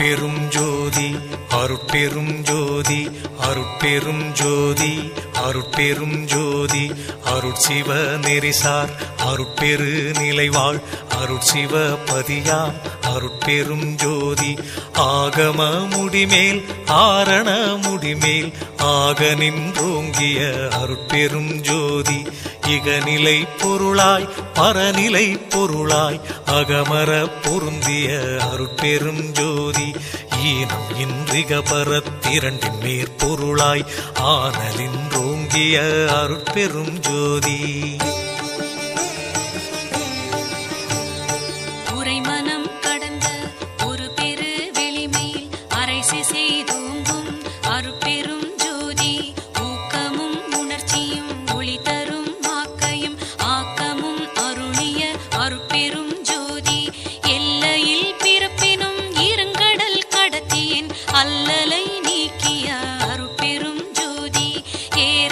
அருட்பெரும் ஜோதி அருட்பெரும் ஜோதி அருட்பெரும் ஜோதி அருட்பெரும் ஜோதி அருட்சிவ நெறிசார் அருட்பெரு நிலைவாழ் அருட்சிவ பதியாம் அருட்பெரும் ஜோதி ஆகம முடிமேல் ஆரண முடிமேல் ஆக நின்றோங்கிய அருட்பெரும் ஜோதி இகநிலை பொருளாய் பரநிலை பொருளாய் அகமர பொருந்திய அருட்பெரும் ஜோதி ஈனம் இன்றிக பரத்திரண்டின் மேற்பொருளாய் ஆனலின்றோங்கிய அருட்பெரும் ஜோதி உரைமனம் கடந்த ஒரு பெரு வெளிமேல் அரைசி செய்து